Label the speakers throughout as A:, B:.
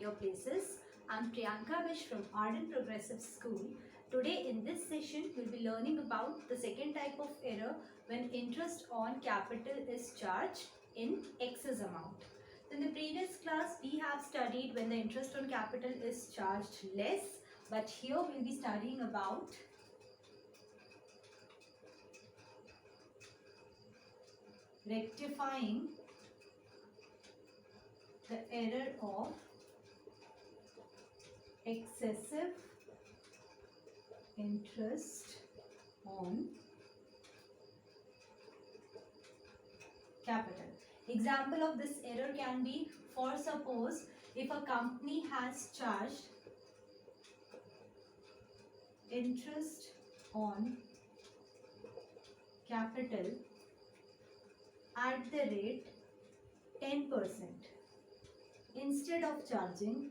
A: your places. I'm Priyanka Vish from Ardent Progressive School. Today in this session, we'll be learning about the second type of error when interest on capital is charged in excess amount. In the previous class, we have studied when the interest on capital is charged less, but here we'll be studying about rectifying the error of excessive interest on capital. Example of this error can be, for suppose if a company has charged interest on capital at the rate 10% instead of charging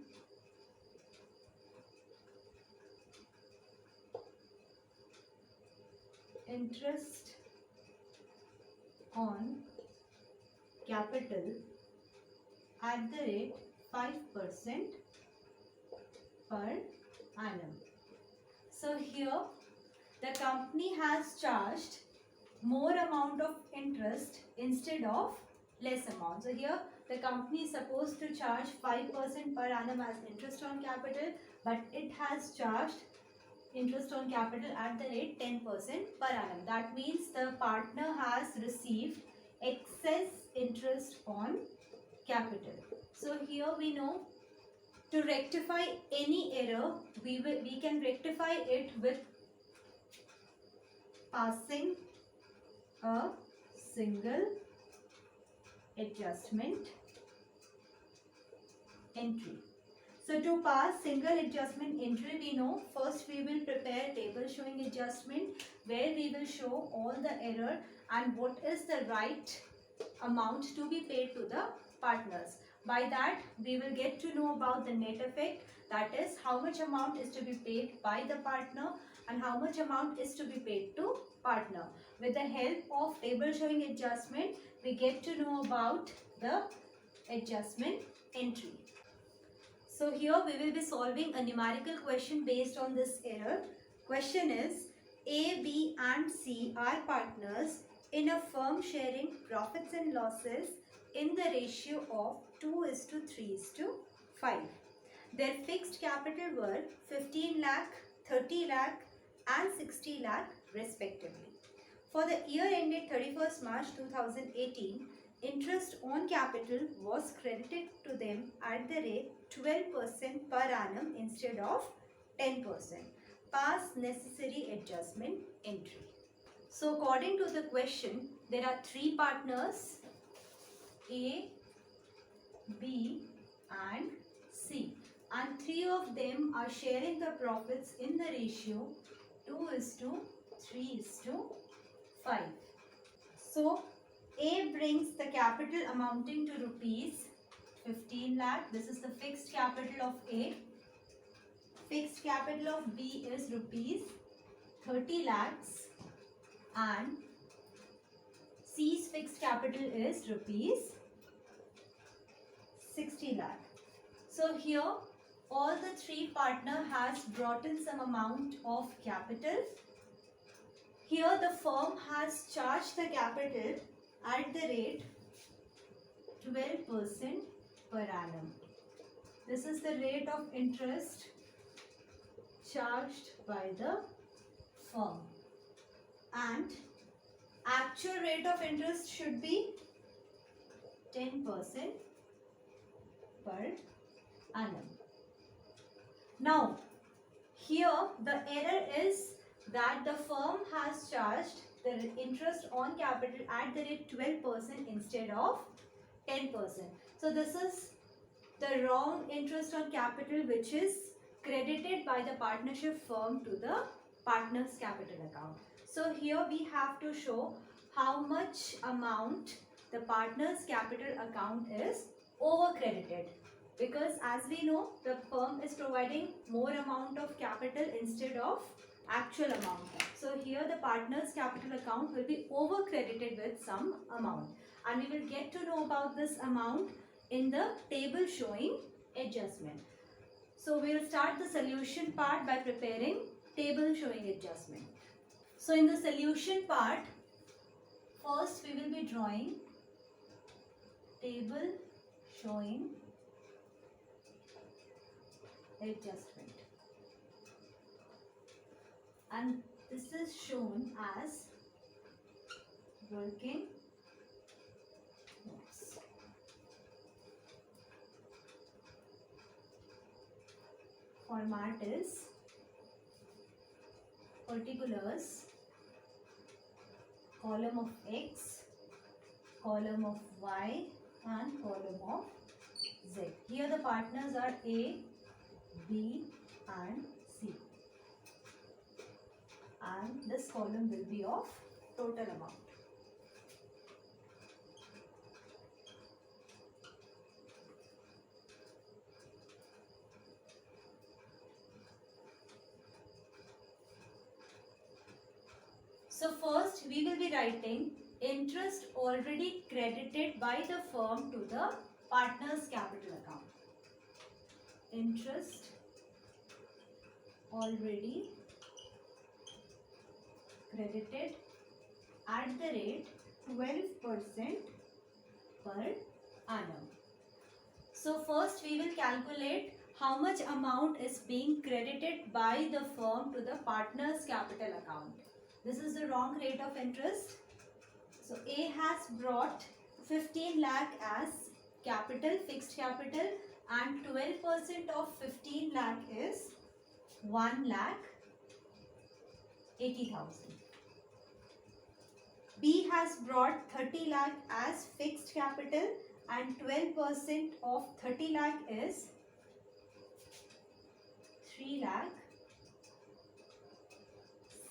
A: interest on capital at the rate 5% per annum. So here the company has charged more amount of interest instead of less amount. So here the company is supposed to charge 5% per annum as interest on capital, but it has charged interest on capital at the rate 10% per annum. That means the partner has received excess interest on capital. So here we know to rectify any error, we can rectify it with passing a single adjustment entry. So to pass single adjustment entry, we know first we will prepare table showing adjustment where we will show all the error and what is the right amount to be paid to the partners. By that we will get to know about the net effect, that is how much amount is to be paid by the partner and how much amount is to be paid to partner. With the help of table showing adjustment, we get to know about the adjustment entry. So here we will be solving a numerical question based on this error. Question is, A, B and C are partners in a firm sharing profits and losses in the ratio of 2:3:5. Their fixed capital were 15 lakh, 30 lakh and 60 lakh respectively. For the year ended 31st March 2018, interest on capital was credited to them at the rate 12% per annum instead of 10%. Pass necessary adjustment entry. So according to the question, there are three partners A, B and C, and three of them are sharing the profits in the ratio 2:3:5. So A brings the capital amounting to rupees 15 lakh. This is the fixed capital of A. Fixed capital of B is rupees 30 lakhs and C's fixed capital is rupees 60 lakh. So here all the three partner has brought in some amount of capital. Here the firm has charged the capital at the rate 12% per annum. This is the rate of interest charged by the firm, and actual rate of interest should be 10% per annum. Now here the error is that the firm has charged the interest on capital at the rate 12% instead of 10%. So this is the wrong interest on capital which is credited by the partnership firm to the partner's capital account. So here we have to show how much amount the partner's capital account is over credited, because as we know the firm is providing more amount of capital instead of actual amount. So here the partner's capital account will be over credited with some amount, and we will get to know about this amount in the table showing adjustment. So we'll start the solution part by preparing table showing adjustment. So in the solution part, first we will be drawing table showing adjustment, and this is shown as working notes. Format is particulars, column of X, column of Y and column of Z. Here the partners are A, B and C, and this column will be of total amount. So first we will be writing interest already credited by the firm to the partner's capital account. Interest already credited at the rate 12% per annum. So first we will calculate how much amount is being credited by the firm to the partner's capital account. This is the wrong rate of interest. So A has brought 15 lakh as capital, fixed capital, and 12% of 15 lakh is 1 lakh 80,000. B has brought 30 lakh as fixed capital and 12% of 30 lakh is 3 lakh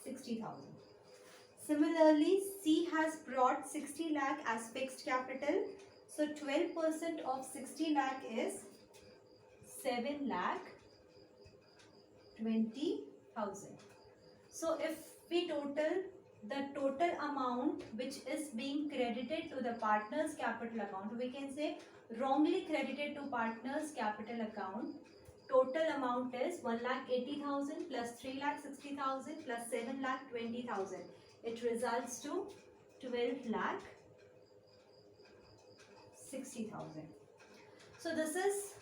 A: 60,000. Similarly, C has brought 60 lakh as fixed capital. So 12% of 60 lakh is 7 lakh 20,000. So if we total the total amount which is being credited to the partner's capital account, we can say wrongly credited to partner's capital account, total amount is 1,80,000 plus 3,60,000 plus 7,20,000. It results to 12,60,000. So this is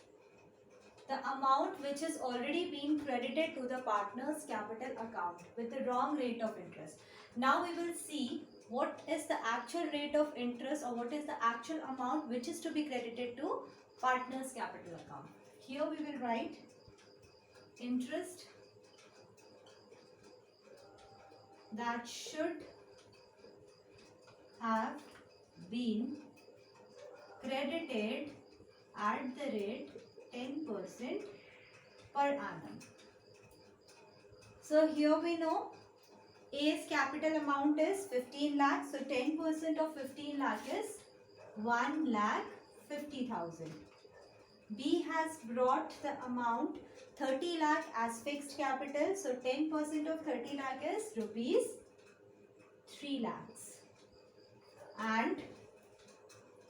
A: the amount which is already being credited to the partner's capital account with the wrong rate of interest. Now we will see what is the actual rate of interest or what is the actual amount which is to be credited to partner's capital account. Here we will write interest that should have been credited at the rate 10% per annum. So here we know A's capital amount is 15 lakh. So 10% of 15 lakh is 1,50,000. B has brought the amount 30 lakh as fixed capital. So 10% of 30 lakh is rupees 3 lakhs. And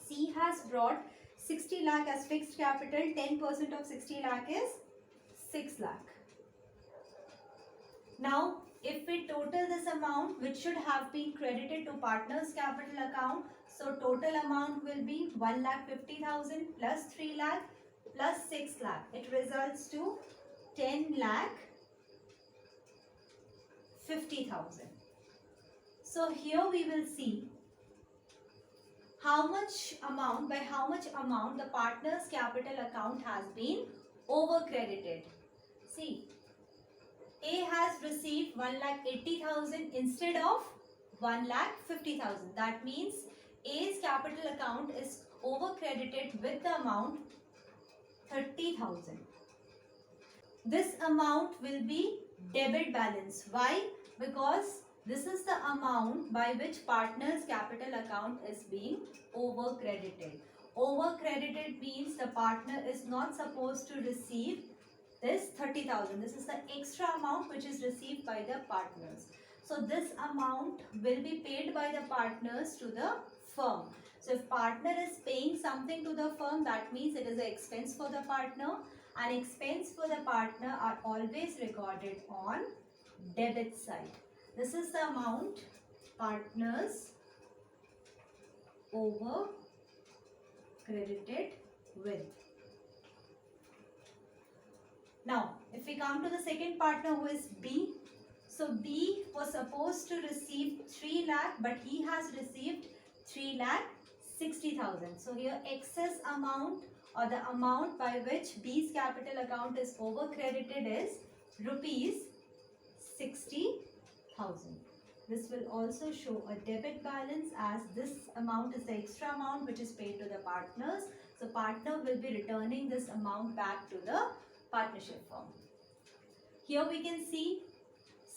A: C has brought 60 lakh as fixed capital. 10% of 60 lakh is 6 lakh. Now, if we total this amount which should have been credited to partner's capital account, so total amount will be 1,50,000 plus 3 lakh plus 6 lakh. It results to 10,50,000. So here we will see how much amount the partner's capital account has been over credited. See, A has received 1,80,000 instead of 1,50,000. That means A's capital account is over credited with the amount 30,000. This amount will be debit balance. Why? Because this is the amount by which partner's capital account is being over credited. Over credited means the partner is not supposed to receive this 30,000. This is the extra amount which is received by the partners. So this amount will be paid by the partners to the firm. So if partner is paying something to the firm, that means it is an expense for the partner, and expense for the partner are always recorded on debit side. This is the amount partners over credited with. Now, if we come to the second partner, who is B. So B was supposed to receive 3 lakh, but he has received 3 lakh 60,000. So here excess amount, or the amount by which B's capital account is over credited, is rupees 60,000. This will also show a debit balance, as this amount is the extra amount which is paid to the partners. So partner will be returning this amount back to the partnership firm. Here we can see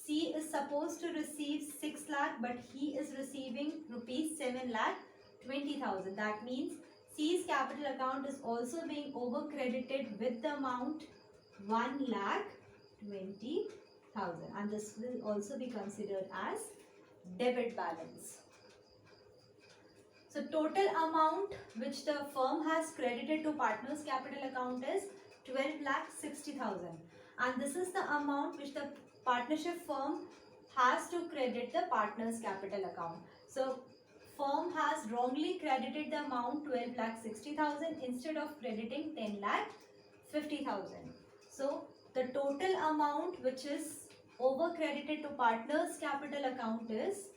A: C is supposed to receive 6 lakh, but he is receiving rupees 7 lakh 20,000. That means C's capital account is also being over credited with the amount 1 lakh 20,000, and this will also be considered as debit balance. So total amount which the firm has credited to partner's capital account is 12 lakh 60,000, and this is the amount which the partnership firm has to credit the partner's capital account. So firm has wrongly credited the amount 12 lakh 60,000 instead of crediting 10 lakh 50,000. So the total amount which is over credited to partner's capital account is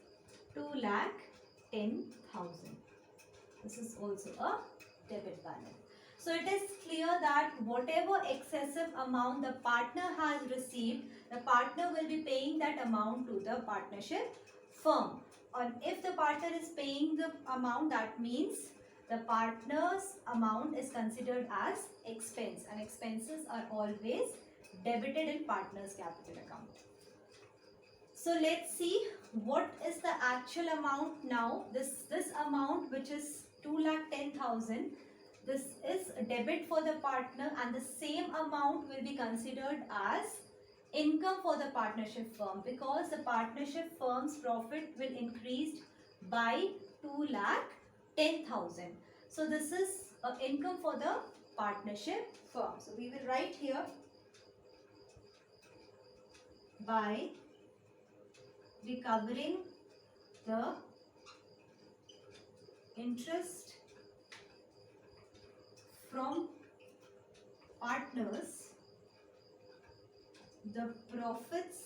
A: 2 lakh 10,000. This is also a debit balance. So it is clear that whatever excessive amount the partner has received, the partner will be paying that amount to the partnership firm. And if the partner is paying the amount, that means the partner's amount is considered as expense, and expenses are always debited in partner's capital account. So let's see what is the actual amount now. This amount, which is 2,10,000, this is a debit for the partner, and the same amount will be considered as income for the partnership firm, because the partnership firm's profit will increase by 2,10,000. So this is income for the partnership firm. So we will write here, by recovering the interest from partners, the profits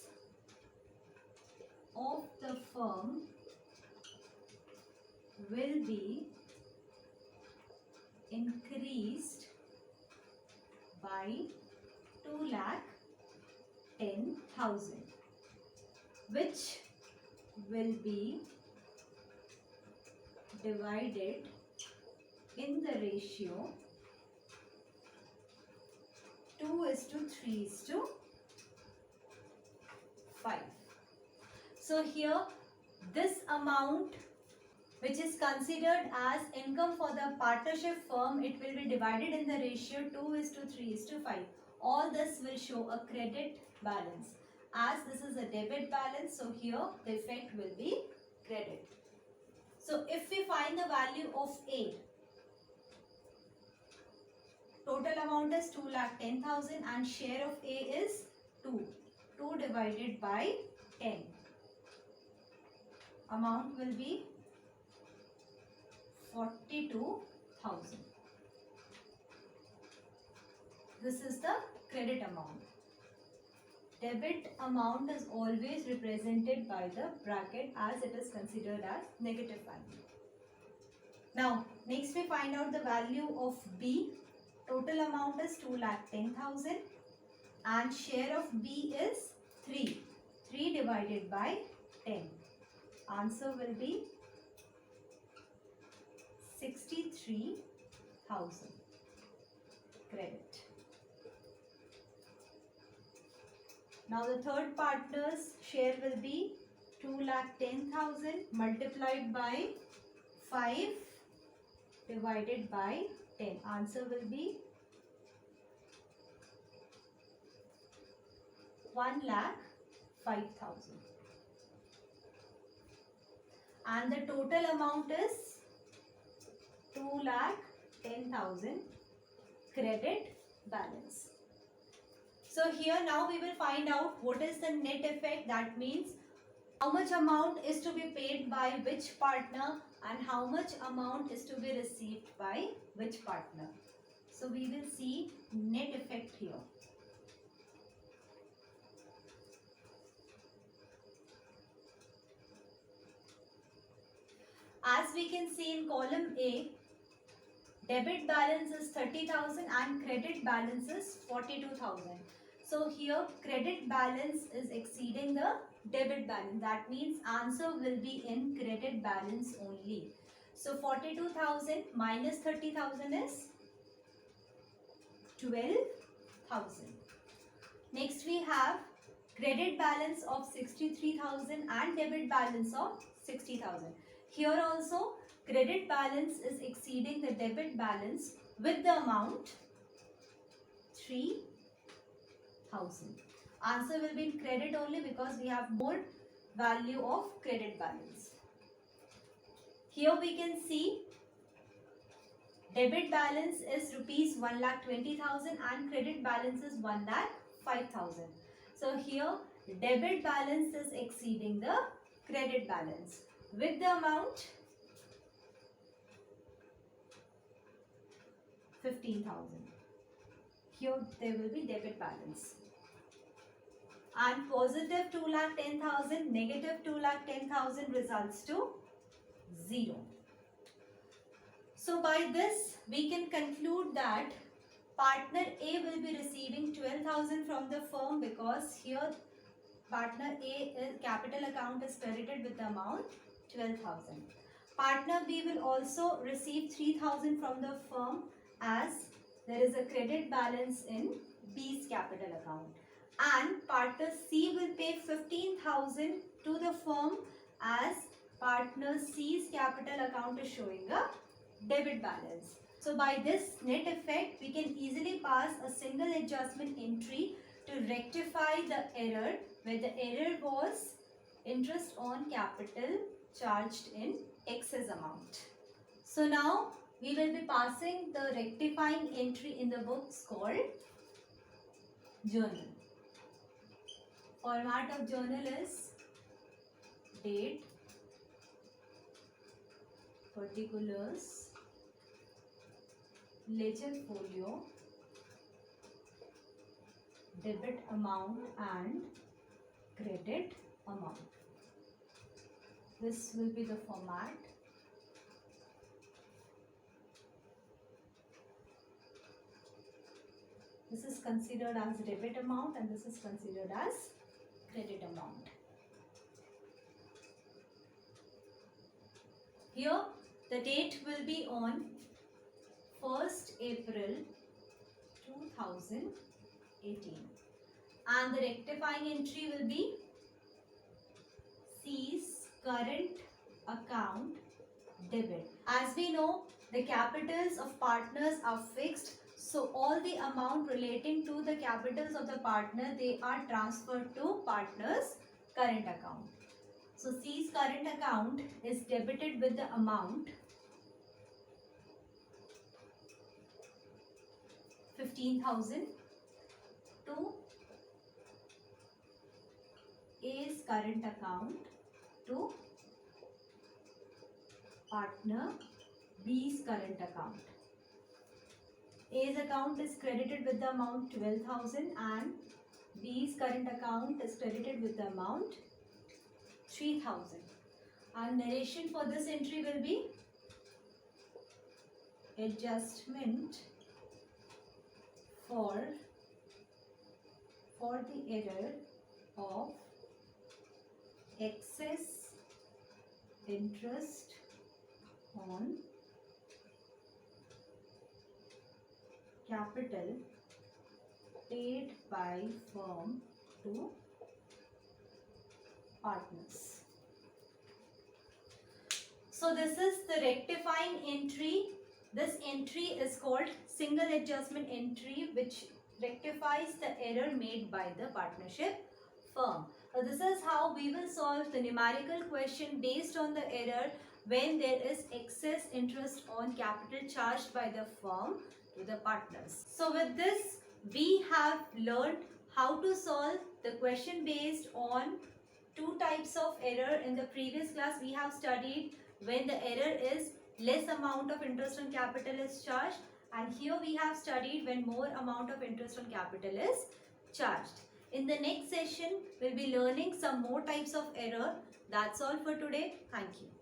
A: of the firm will be increased by 2,10,000, which will be divided in the ratio 2:3:5. So here this amount, which is considered as income for the partnership firm, it will be divided in the ratio 2:3:5. All this will show a credit balance. As this is a debit balance, so here the effect will be credit. So if we find the value of A, total amount is 2,10,000 and share of A is 2. 2 divided by 10. Amount will be 42,000. This is the credit amount. Debit amount is always represented by the bracket, as it is considered as negative value. Now, next we find out the value of B. Total amount is 2,10,000 and share of B is 3. 3 divided by 10. Answer will be 63,000. Credit. Now the third partner's share will be 2,10,000 multiplied by 5 divided by 10. Answer will be 1,05,000. And the total amount is 2,10,000 credit balance. So here now we will find out what is the net effect. That means how much amount is to be paid by which partner and how much amount is to be received by which partner. So we will see net effect here. As we can see in column A, debit balance is 30,000 and credit balance is 42,000. So here credit balance is exceeding the debit balance. That means answer will be in credit balance only. So 42,000 minus 30,000 is 12,000. Next we have credit balance of 63,000 and debit balance of 60,000. Here also credit balance is exceeding the debit balance with the amount 3,000. Answer will be in credit only because we have more value of credit balance. Here we can see debit balance is rupees 1,20,000 and credit balance is 1,05,000. So here debit balance is exceeding the credit balance with the amount 15,000. Here there will be debit balance. And positive 2,10,000, negative 2,10,000 results to 0. So by this we can conclude that partner A will be receiving 12,000 from the firm because here partner A capital account is credited with the amount 12,000. Partner B will also receive 3,000 from the firm as there is a credit balance in B's capital account. And partner C will pay 15,000 to the firm as partner C's capital account is showing a debit balance. So by this net effect, we can easily pass a single adjustment entry to rectify the error where the error was interest on capital charged in excess amount. So now we will be passing the rectifying entry in the books called journal. Format of journal is date, particulars, ledger folio, debit amount and credit amount. This will be the format. This is considered as debit amount and this is considered as credit amount. Here the date will be on 1st April 2018 and the rectifying entry will be C's current account debit. As we know, the capitals of partners are fixed, so all the amount relating to the capitals of the partner, they are transferred to partner's current account. So C's current account is debited with the amount 15,000 to A's current account to partner B's current account. A's account is credited with the amount 12,000 and B's current account is credited with the amount 3,000. And narration for this entry will be adjustment for the error of excess interest on capital paid by firm to partners. So this is the rectifying entry. This entry is called single adjustment entry, which rectifies the error made by the partnership firm. So this is how we will solve the numerical question based on the error when there is excess interest on capital charged by the firm to the partners. So with this, we have learned how to solve the question based on two types of error. In the previous class, we have studied when the error is less amount of interest on capital is charged, and here we have studied when more amount of interest on capital is charged. In the next session, we'll be learning some more types of error. That's all for today. Thank you.